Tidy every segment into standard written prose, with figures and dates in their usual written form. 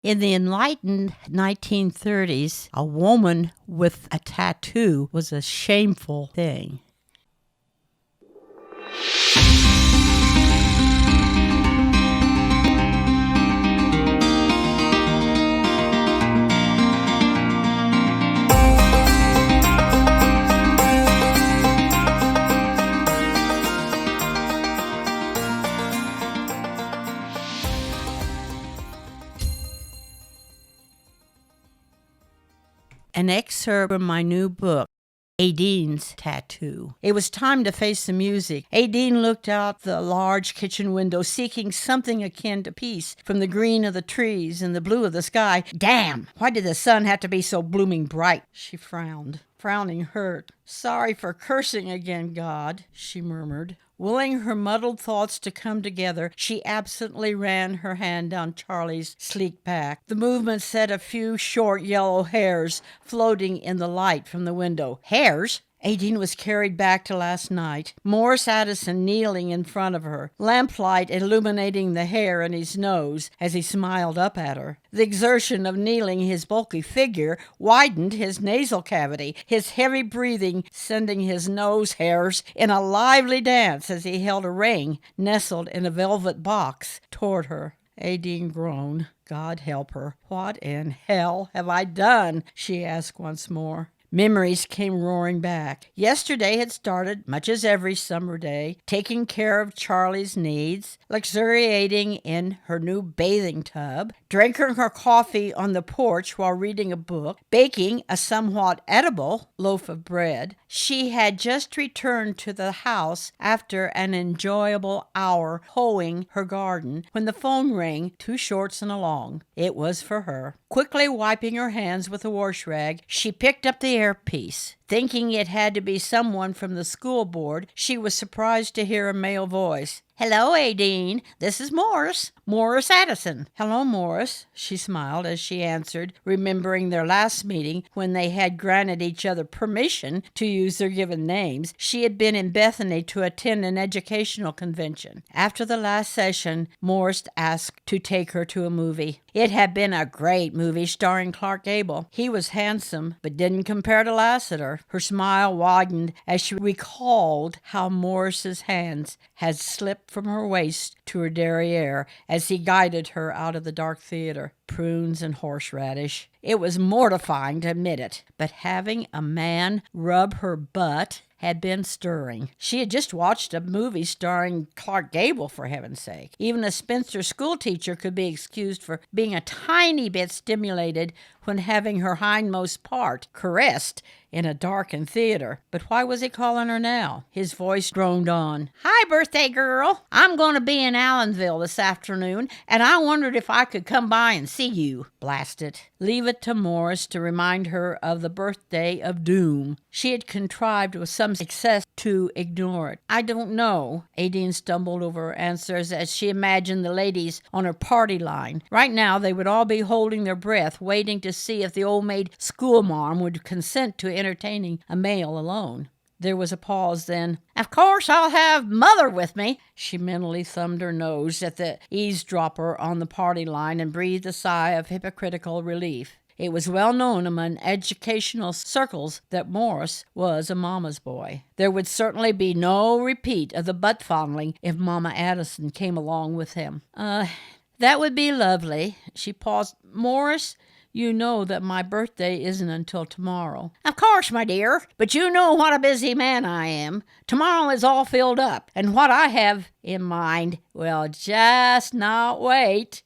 In the enlightened 1930s, a woman with a tattoo was a shameful thing. An excerpt from my new book, Aideen's Tattoo. It was time to face the music. Aideen looked out the large kitchen window, seeking something akin to peace from the green of the trees and the blue of the sky. Damn! Why did the sun have to be so blooming bright? She frowned. Frowning hurt. Sorry for cursing again, God, she murmured. Willing her muddled thoughts to come together, she absently ran her hand down Charlie's sleek back. The movement set a few short yellow hairs floating in the light from the window. Hairs? Aideen was carried back to last night. Morris Addison kneeling in front of her, lamplight illuminating the hair in his nose as he smiled up at her. The exertion of kneeling his bulky figure widened his nasal cavity, his heavy breathing sending his nose hairs in a lively dance as he held a ring nestled in a velvet box toward her. Aideen groaned. God help her. What in hell have I done? She asked once more. Memories came roaring back. Yesterday had started, much as every summer day, taking care of Charlie's needs, luxuriating in her new bathing tub, drinking her coffee on the porch while reading a book, baking a somewhat edible loaf of bread. She had just returned to the house after an enjoyable hour hoeing her garden when the phone rang, 2 shorts and a long. It was for her. Quickly wiping her hands with a wash rag, she picked up the earpiece. Thinking it had to be someone from the school board, she was surprised to hear a male voice. Hello, Aideen. This is Morris. Morris Addison. Hello, Morris, she smiled as she answered, remembering their last meeting when they had granted each other permission to use their given names. She had been in Bethany to attend an educational convention. After the last session, Morris asked to take her to a movie. It had been a great movie starring Clark Gable. He was handsome, but didn't compare to Lassiter. Her smile widened as she recalled how Morris's hands had slipped from her waist to her derriere as he guided her out of the dark theater. Prunes and horseradish. It was mortifying to admit it, but having a man rub her butt had been stirring. She had just watched a movie starring Clark Gable, for heaven's sake. Even a spinster schoolteacher could be excused for being a tiny bit stimulated when having her hindmost part caressed in a darkened theater. But why was he calling her now? His voice droned on. Hi, birthday girl. I'm going to be in Allenville this afternoon, and I wondered if I could come by and see you. Blast it. Leave it to Morris to remind her of the birthday of doom. She had contrived with some success to ignore it. I don't know. Aideen stumbled over her answers as she imagined the ladies on her party line. Right now they would all be holding their breath, waiting to see if the old maid schoolmarm would consent to entertaining a male alone. There was a pause, then. Of course I'll have Mother with me. She mentally thumbed her nose at the eavesdropper on the party line and breathed a sigh of hypocritical relief. It was well known among educational circles that Morris was a mama's boy. There would certainly be no repeat of the butt-fondling if Mama Addison came along with him. That would be lovely. She paused. Morris, you know that my birthday isn't until tomorrow. Of course, my dear, but you know what a busy man I am. Tomorrow is all filled up, and what I have in mind, well, just not wait.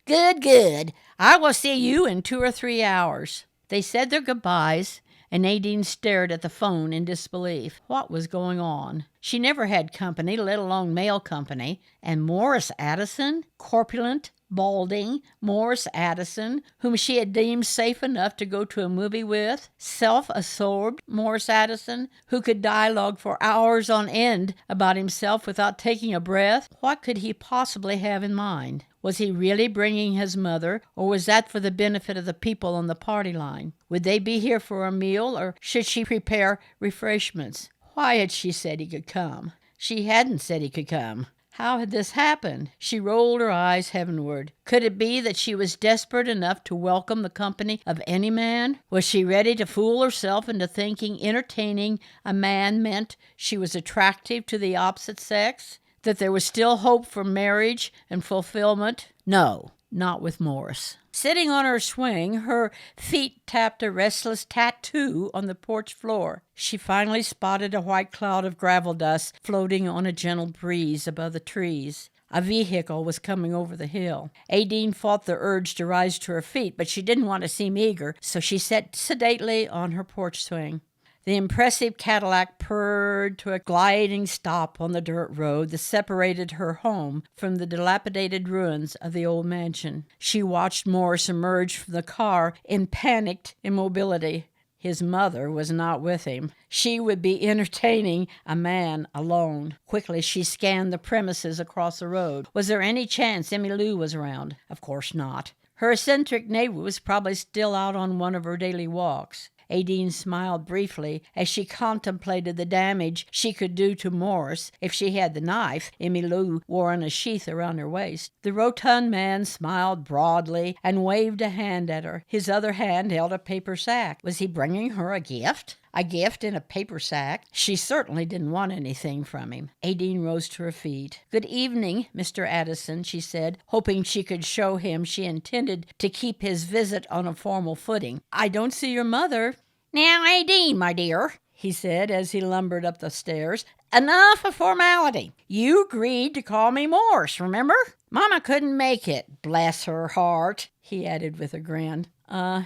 Good. I will see you in 2 or 3 hours. They said their goodbyes, and Aideen stared at the phone in disbelief. What was going on? She never had company, let alone male company. And Morris Addison, corpulent, balding, Morris Addison, whom she had deemed safe enough to go to a movie with, self-absorbed Morris Addison, who could dialogue for hours on end about himself without taking a breath. What could he possibly have in mind? Was he really bringing his mother, or was that for the benefit of the people on the party line? Would they be here for a meal, or should she prepare refreshments? Why had she said he could come? She hadn't said he could come. How had this happened? She rolled her eyes heavenward. Could it be that she was desperate enough to welcome the company of any man? Was she ready to fool herself into thinking entertaining a man meant she was attractive to the opposite sex? That there was still hope for marriage and fulfillment? No, not with Morris. Sitting on her swing, her feet tapped a restless tattoo on the porch floor. She finally spotted a white cloud of gravel dust floating on a gentle breeze above the trees. A vehicle was coming over the hill. Aideen fought the urge to rise to her feet, but she didn't want to seem eager, so she sat sedately on her porch swing. The impressive Cadillac purred to a gliding stop on the dirt road that separated her home from the dilapidated ruins of the old mansion. She watched Morris emerge from the car in panicked immobility. His mother was not with him. She would be entertaining a man alone. Quickly, she scanned the premises across the road. Was there any chance Emmy Lou was around? Of course not. Her eccentric neighbor was probably still out on one of her daily walks. Aideen smiled briefly as she contemplated the damage she could do to Morris if she had the knife Emmy Lou wore in a sheath around her waist. The rotund man smiled broadly and waved a hand at her. His other hand held a paper sack. Was he bringing her a gift? A gift in a paper sack? She certainly didn't want anything from him. Aideen rose to her feet. "Good evening, Mr. Addison," she said, hoping she could show him she intended to keep his visit on a formal footing. "I don't see your mother." "Now, Aideen, my dear," he said as he lumbered up the stairs, "enough of formality. You agreed to call me Morse, remember? Mama couldn't make it, bless her heart," he added with a grin.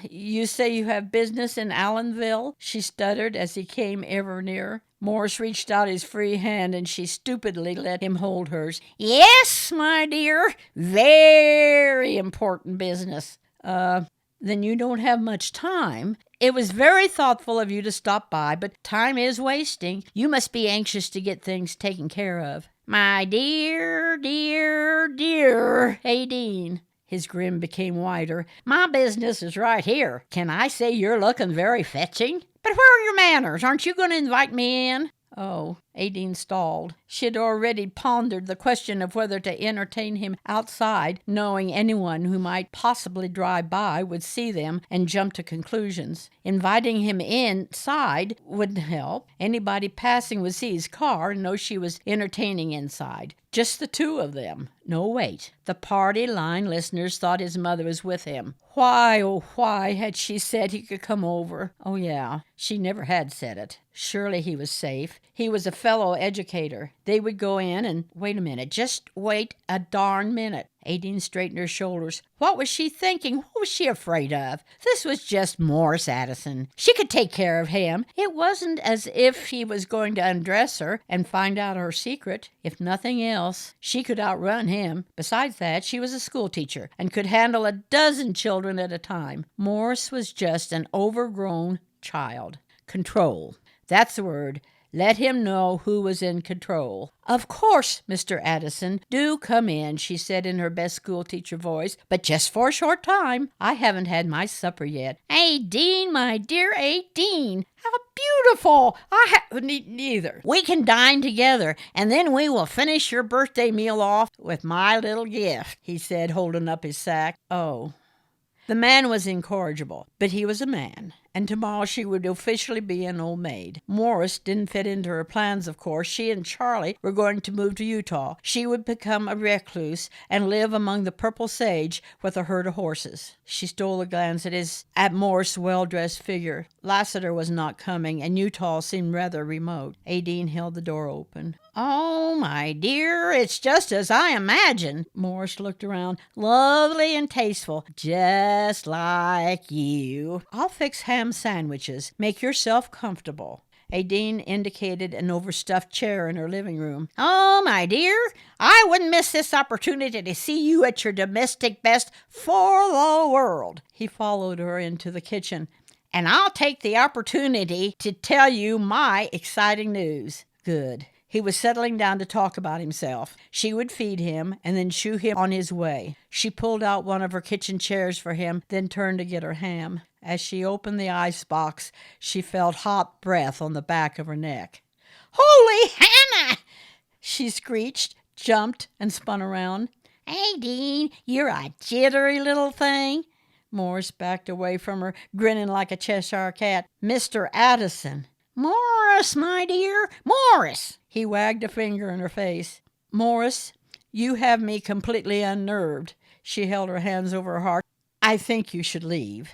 You say you have business in Allenville?" she stuttered as he came ever nearer. Morris reached out his free hand, and she stupidly let him hold hers. "Yes, my dear, very important business." Then you don't have much time. It was very thoughtful of you to stop by, but time is wasting. You must be anxious to get things taken care of." "My dear, dear, dear Aideen." His grin became wider. "My business is right here. Can I say you're looking very fetching? But where are your manners? Aren't you going to invite me in?" Oh, Aideen stalled. She had already pondered the question of whether to entertain him outside, knowing anyone who might possibly drive by would see them and jump to conclusions. Inviting him inside wouldn't help. Anybody passing would see his car and know she was entertaining inside. Just the two of them. No, wait. The party line listeners thought his mother was with him. Why, oh why, had she said he could come over? Oh yeah, she never had said it. Surely he was safe. He was a fellow educator. They would go in and... Wait a minute. Just wait a darn minute. Aideen straightened her shoulders. What was she thinking? What was she afraid of? This was just Morris Addison. She could take care of him. It wasn't as if he was going to undress her and find out her secret. If nothing else, she could outrun him. Besides that, she was a schoolteacher and could handle a dozen children at a time. Morris was just an overgrown child. Control. That's the word. Let him know who was in control. "Of course, Mr. Addison, do come in," she said in her best schoolteacher voice, "but just for a short time. I haven't had my supper yet." "Aideen, my dear Aideen, how beautiful! Neither. We can dine together, and then we will finish your birthday meal off with my little gift," he said, holding up his sack. Oh. The man was incorrigible, but he was a man, and tomorrow she would officially be an old maid. Morris didn't fit into her plans, of course. She and Charlie were going to move to Utah. She would become a recluse and live among the purple sage with a herd of horses. She stole a glance at Morris' well-dressed figure. Lassiter was not coming, and Utah seemed rather remote. Aideen held the door open. "Oh, my dear, it's just as I imagined." Morris looked around. "Lovely and tasteful, just like you. I'll fix ham sandwiches. Make yourself comfortable." Aideen indicated an overstuffed chair in her living room. "Oh, my dear, I wouldn't miss this opportunity to see you at your domestic best for the world." He followed her into the kitchen. "And I'll take the opportunity to tell you my exciting news." Good. He was settling down to talk about himself. She would feed him and then shoo him on his way. She pulled out one of her kitchen chairs for him, then turned to get her ham. As she opened the icebox, she felt hot breath on the back of her neck. "Holy Hannah!" she screeched. jumped and spun around. Aideen, you're a jittery little thing. Morris backed away from her, grinning like a Cheshire cat. Mr. Addison. Morris, my dear, Morris! He wagged a finger in her face. Morris, you have me completely unnerved. She held her hands over her heart. I think you should leave.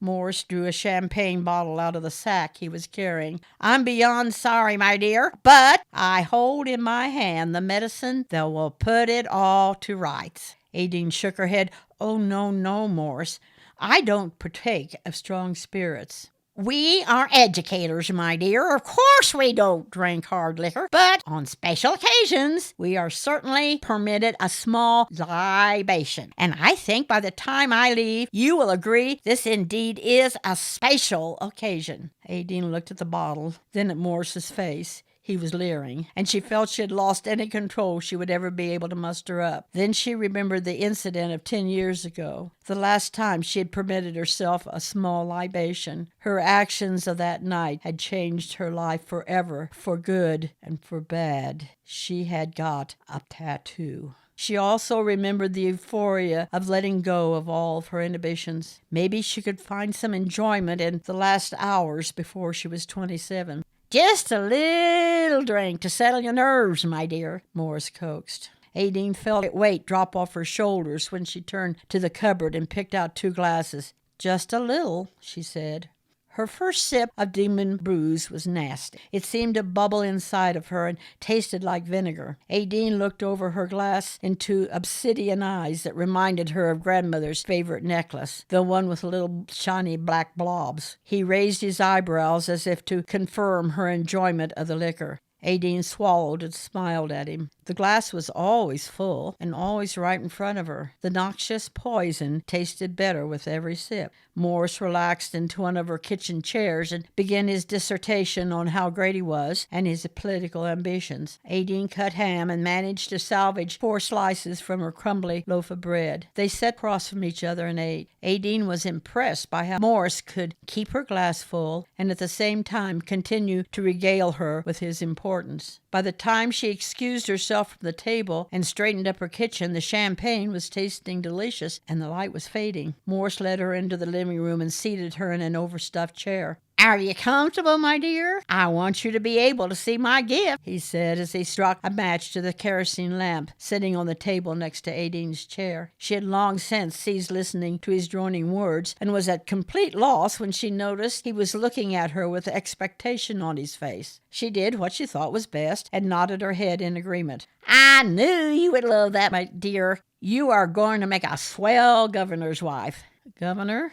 Morris drew a champagne bottle out of the sack he was carrying. I'm beyond sorry, my dear, but I hold in my hand the medicine that will put it all to rights. Aideen shook her head. Oh, no, no, Morris. I don't partake of strong spirits. We are educators, my dear. Of course we don't drink hard liquor, but on special occasions we are certainly permitted a small libation. And I think by the time I leave, you will agree this indeed is a special occasion. Aideen looked at the bottle, then at Morris's face. He was leering, and she felt she had lost any control she would ever be able to muster up. Then she remembered the incident of 10 years ago, the last time she had permitted herself a small libation. Her actions of that night had changed her life forever, for good and for bad. She had got a tattoo. She also remembered the euphoria of letting go of all of her inhibitions. Maybe she could find some enjoyment in the last hours before she was 27. Just a little drink to settle your nerves, my dear, Morris coaxed. Aideen felt a weight drop off her shoulders when she turned to the cupboard and picked out 2 glasses. Just a little, she said. Her first sip of unibrows was nasty. It seemed to bubble inside of her and tasted like vinegar. Aideen looked over her glass into obsidian eyes that reminded her of grandmother's favorite necklace, the one with little shiny black blobs. He raised his eyebrows as if to confirm her enjoyment of the liquor. Aideen swallowed and smiled at him. The glass was always full and always right in front of her. The noxious poison tasted better with every sip. Morris relaxed into one of her kitchen chairs and began his dissertation on how great he was and his political ambitions. Aideen cut ham and managed to salvage 4 slices from her crumbly loaf of bread. They sat across from each other and ate. Aideen was impressed by how Morris could keep her glass full and at the same time continue to regale her with his importance. By the time she excused herself from the table and straightened up her kitchen, the champagne was tasting delicious and the light was fading. Morris led her into the living room and seated her in an overstuffed chair. Are you comfortable, my dear? I want you to be able to see my gift, he said as he struck a match to the kerosene lamp sitting on the table next to Aideen's chair. She had long since ceased listening to his droning words and was at complete loss when she noticed he was looking at her with expectation on his face. She did what she thought was best and nodded her head in agreement. I knew you would love that, my dear. You are going to make a swell governor's wife. Governor?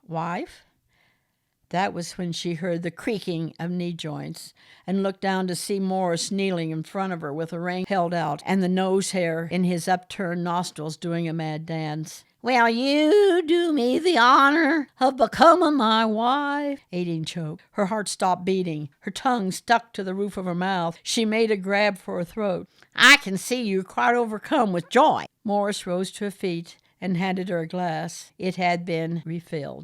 Wife? That was when she heard the creaking of knee joints and looked down to see Morris kneeling in front of her with a ring held out and the nose hair in his upturned nostrils doing a mad dance. Will you do me the honor of becoming my wife? Aideen choked. Her heart stopped beating. Her tongue stuck to the roof of her mouth. She made a grab for her throat. I can see you quite overcome with joy. Morris rose to her feet and handed her a glass. It had been refilled.